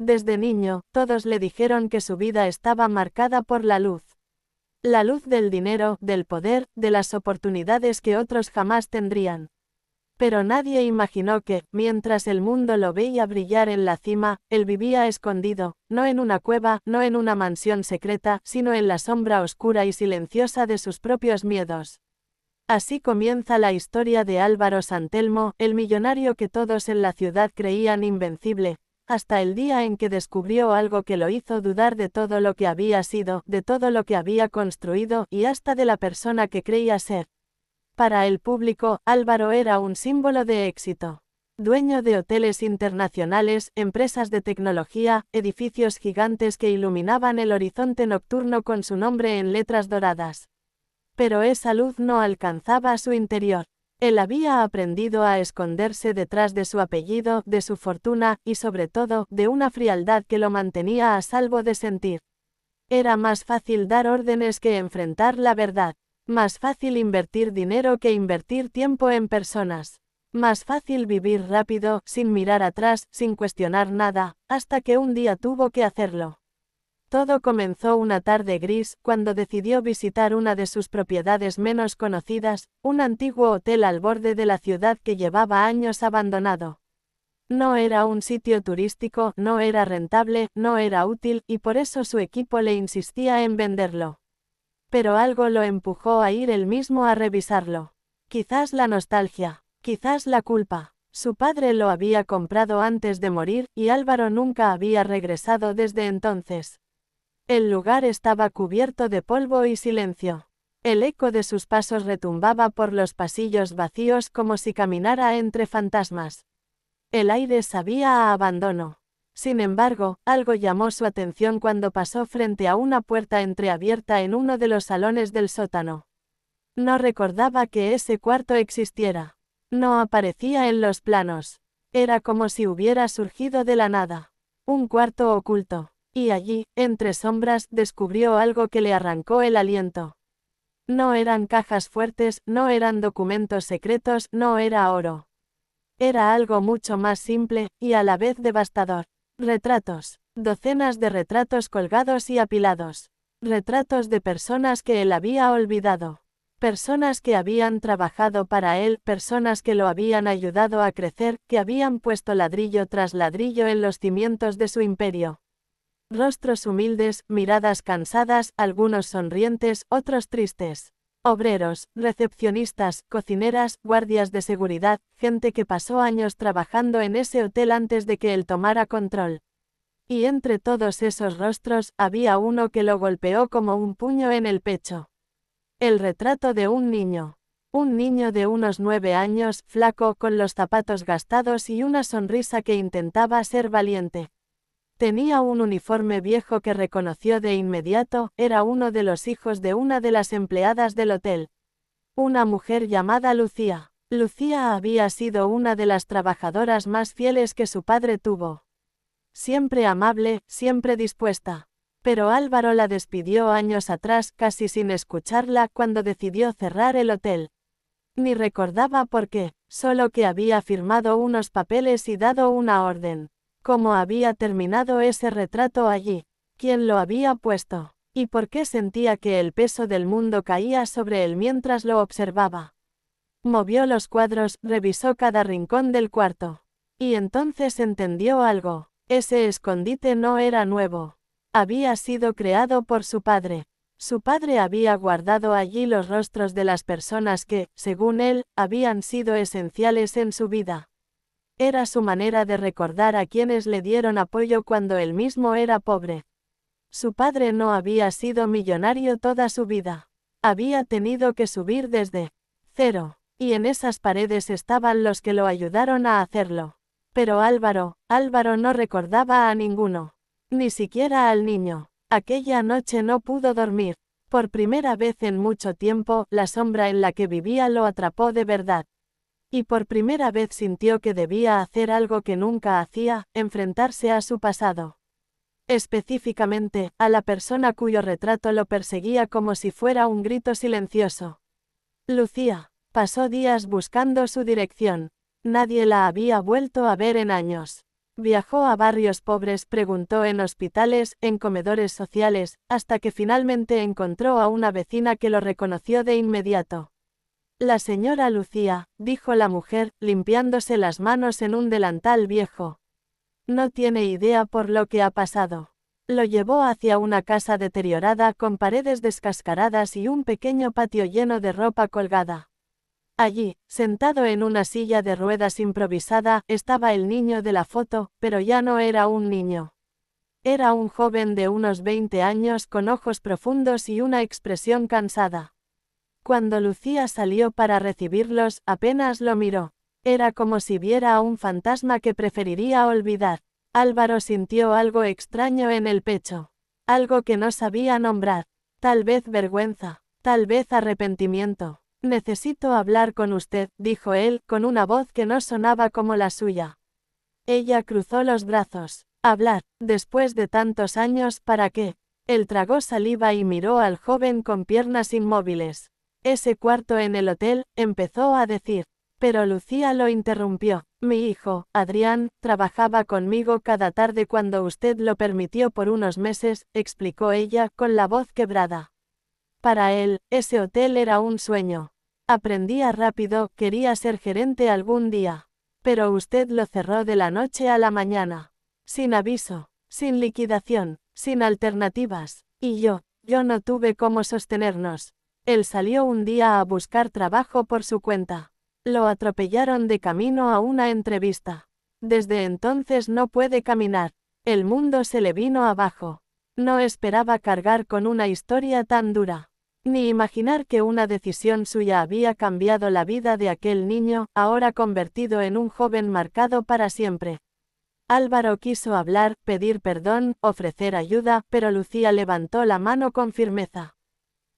Desde niño, todos le dijeron que su vida estaba marcada por la luz. La luz del dinero, del poder, de las oportunidades que otros jamás tendrían. Pero nadie imaginó que, mientras el mundo lo veía brillar en la cima, él vivía escondido, no en una cueva, no en una mansión secreta, sino en la sombra oscura y silenciosa de sus propios miedos. Así comienza la historia de Álvaro Santelmo, el millonario que todos en la ciudad creían invencible, hasta el día en que descubrió algo que lo hizo dudar de todo lo que había sido, de todo lo que había construido y hasta de la persona que creía ser. Para el público, Álvaro era un símbolo de éxito. Dueño de hoteles internacionales, empresas de tecnología, edificios gigantes que iluminaban el horizonte nocturno con su nombre en letras doradas. Pero esa luz no alcanzaba su interior. Él había aprendido a esconderse detrás de su apellido, de su fortuna, y sobre todo, de una frialdad que lo mantenía a salvo de sentir. Era más fácil dar órdenes que enfrentar la verdad. Más fácil invertir dinero que invertir tiempo en personas. Más fácil vivir rápido, sin mirar atrás, sin cuestionar nada, hasta que un día tuvo que hacerlo. Todo comenzó una tarde gris, cuando decidió visitar una de sus propiedades menos conocidas, un antiguo hotel al borde de la ciudad que llevaba años abandonado. No era un sitio turístico, no era rentable, no era útil, y por eso su equipo le insistía en venderlo. Pero algo lo empujó a ir él mismo a revisarlo. Quizás la nostalgia, quizás la culpa. Su padre lo había comprado antes de morir, y Álvaro nunca había regresado desde entonces. El lugar estaba cubierto de polvo y silencio. El eco de sus pasos retumbaba por los pasillos vacíos como si caminara entre fantasmas. El aire sabía a abandono. Sin embargo, algo llamó su atención cuando pasó frente a una puerta entreabierta en uno de los salones del sótano. No recordaba que ese cuarto existiera. No aparecía en los planos. Era como si hubiera surgido de la nada. Un cuarto oculto. Y allí, entre sombras, descubrió algo que le arrancó el aliento. No eran cajas fuertes, no eran documentos secretos, no era oro. Era algo mucho más simple, y a la vez devastador. Retratos. Docenas de retratos colgados y apilados. Retratos de personas que él había olvidado. Personas que habían trabajado para él, personas que lo habían ayudado a crecer, que habían puesto ladrillo tras ladrillo en los cimientos de su imperio. Rostros humildes, miradas cansadas, algunos sonrientes, otros tristes. Obreros, recepcionistas, cocineras, guardias de seguridad, gente que pasó años trabajando en ese hotel antes de que él tomara control. Y entre todos esos rostros, había uno que lo golpeó como un puño en el pecho. El retrato de un niño. Un niño de unos 9 años, flaco, con los zapatos gastados y una sonrisa que intentaba ser valiente. Tenía un uniforme viejo que reconoció de inmediato, era uno de los hijos de una de las empleadas del hotel. Una mujer llamada Lucía. Lucía había sido una de las trabajadoras más fieles que su padre tuvo. Siempre amable, siempre dispuesta. Pero Álvaro la despidió años atrás, casi sin escucharla, cuando decidió cerrar el hotel. Ni recordaba por qué, solo que había firmado unos papeles y dado una orden. ¿Cómo había terminado ese retrato allí? ¿Quién lo había puesto? ¿Y por qué sentía que el peso del mundo caía sobre él mientras lo observaba? Movió los cuadros, revisó cada rincón del cuarto. Y entonces entendió algo. Ese escondite no era nuevo. Había sido creado por su padre. Su padre había guardado allí los rostros de las personas que, según él, habían sido esenciales en su vida. Era su manera de recordar a quienes le dieron apoyo cuando él mismo era pobre. Su padre no había sido millonario toda su vida. Había tenido que subir desde cero, y en esas paredes estaban los que lo ayudaron a hacerlo. Pero Álvaro no recordaba a ninguno, ni siquiera al niño. Aquella noche no pudo dormir. Por primera vez en mucho tiempo, la sombra en la que vivía lo atrapó de verdad. Y por primera vez sintió que debía hacer algo que nunca hacía, enfrentarse a su pasado. Específicamente, a la persona cuyo retrato lo perseguía como si fuera un grito silencioso. Lucía. Pasó días buscando su dirección. Nadie la había vuelto a ver en años. Viajó a barrios pobres, preguntó en hospitales, en comedores sociales, hasta que finalmente encontró a una vecina que lo reconoció de inmediato. La señora Lucía, dijo la mujer, limpiándose las manos en un delantal viejo. No tiene idea por lo que ha pasado. Lo llevó hacia una casa deteriorada con paredes descascaradas y un pequeño patio lleno de ropa colgada. Allí, sentado en una silla de ruedas improvisada, estaba el niño de la foto, pero ya no era un niño. Era un joven de unos 20 años con ojos profundos y una expresión cansada. Cuando Lucía salió para recibirlos, apenas lo miró. Era como si viera a un fantasma que preferiría olvidar. Álvaro sintió algo extraño en el pecho. Algo que no sabía nombrar. Tal vez vergüenza, tal vez arrepentimiento. Necesito hablar con usted, dijo él, con una voz que no sonaba como la suya. Ella cruzó los brazos. Hablar, después de tantos años, ¿para qué? Él tragó saliva y miró al joven con piernas inmóviles. Ese cuarto en el hotel, empezó a decir. Pero Lucía lo interrumpió. Mi hijo, Adrián, trabajaba conmigo cada tarde cuando usted lo permitió por unos meses, explicó ella, con la voz quebrada. Para él, ese hotel era un sueño. Aprendía rápido, quería ser gerente algún día. Pero usted lo cerró de la noche a la mañana. Sin aviso, sin liquidación, sin alternativas. Y yo no tuve cómo sostenernos. Él salió un día a buscar trabajo por su cuenta. Lo atropellaron de camino a una entrevista. Desde entonces no puede caminar. El mundo se le vino abajo. No esperaba cargar con una historia tan dura. Ni imaginar que una decisión suya había cambiado la vida de aquel niño, ahora convertido en un joven marcado para siempre. Álvaro quiso hablar, pedir perdón, ofrecer ayuda, pero Lucía levantó la mano con firmeza.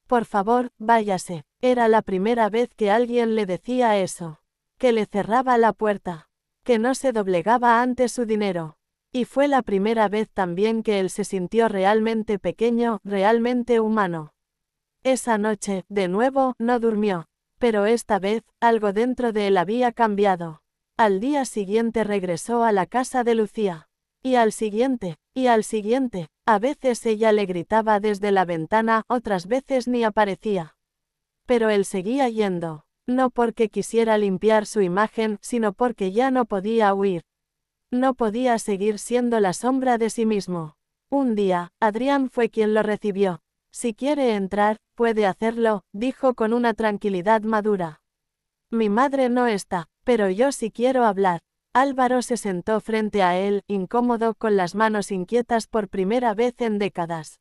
Por favor, váyase. Era la primera vez que alguien le decía eso. Que le cerraba la puerta. Que no se doblegaba ante su dinero. Y fue la primera vez también que él se sintió realmente pequeño, realmente humano. Esa noche, de nuevo, no durmió. Pero esta vez, algo dentro de él había cambiado. Al día siguiente regresó a la casa de Lucía. Y al siguiente, a veces ella le gritaba desde la ventana, otras veces ni aparecía. Pero él seguía yendo, no porque quisiera limpiar su imagen, sino porque ya no podía huir. No podía seguir siendo la sombra de sí mismo. Un día, Adrián fue quien lo recibió. Si quiere entrar, puede hacerlo, dijo con una tranquilidad madura. Mi madre no está, pero yo sí quiero hablar. Álvaro se sentó frente a él, incómodo, con las manos inquietas por primera vez en décadas.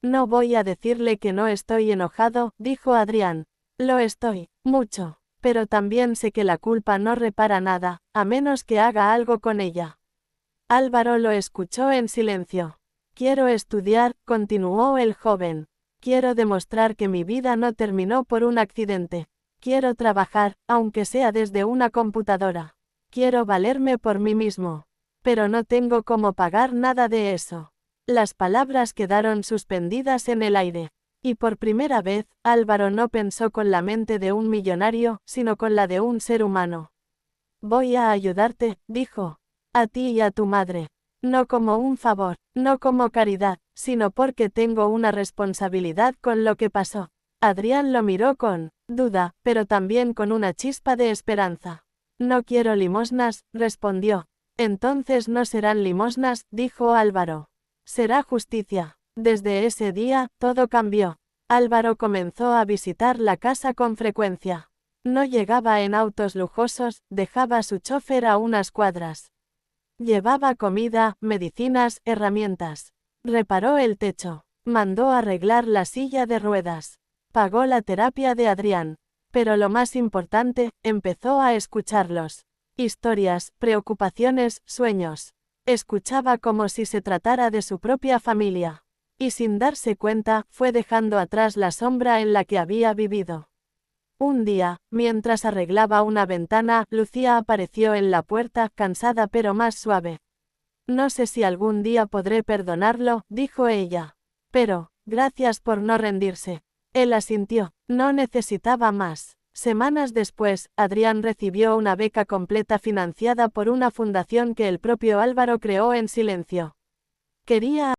No voy a decirle que no estoy enojado, dijo Adrián. Lo estoy, mucho, pero también sé que la culpa no repara nada, a menos que haga algo con ella. Álvaro lo escuchó en silencio. Quiero estudiar, continuó el joven. Quiero demostrar que mi vida no terminó por un accidente. Quiero trabajar, aunque sea desde una computadora. Quiero valerme por mí mismo. Pero no tengo cómo pagar nada de eso. Las palabras quedaron suspendidas en el aire. Y por primera vez, Álvaro no pensó con la mente de un millonario, sino con la de un ser humano. Voy a ayudarte, dijo. A ti y a tu madre. No como un favor, no como caridad, sino porque tengo una responsabilidad con lo que pasó. Adrián lo miró con duda, pero también con una chispa de esperanza. No quiero limosnas, respondió. Entonces no serán limosnas, dijo Álvaro. Será justicia. Desde ese día, todo cambió. Álvaro comenzó a visitar la casa con frecuencia. No llegaba en autos lujosos, dejaba a su chofer a unas cuadras. Llevaba comida, medicinas, herramientas. Reparó el techo. Mandó arreglar la silla de ruedas. Pagó la terapia de Adrián. Pero lo más importante, empezó a escucharlos. Historias, preocupaciones, sueños. Escuchaba como si se tratara de su propia familia. Y sin darse cuenta, fue dejando atrás la sombra en la que había vivido. Un día, mientras arreglaba una ventana, Lucía apareció en la puerta, cansada pero más suave. No sé si algún día podré perdonarlo, dijo ella. Pero, gracias por no rendirse. Él asintió. No necesitaba más. Semanas después, Adrián recibió una beca completa financiada por una fundación que el propio Álvaro creó en silencio. Quería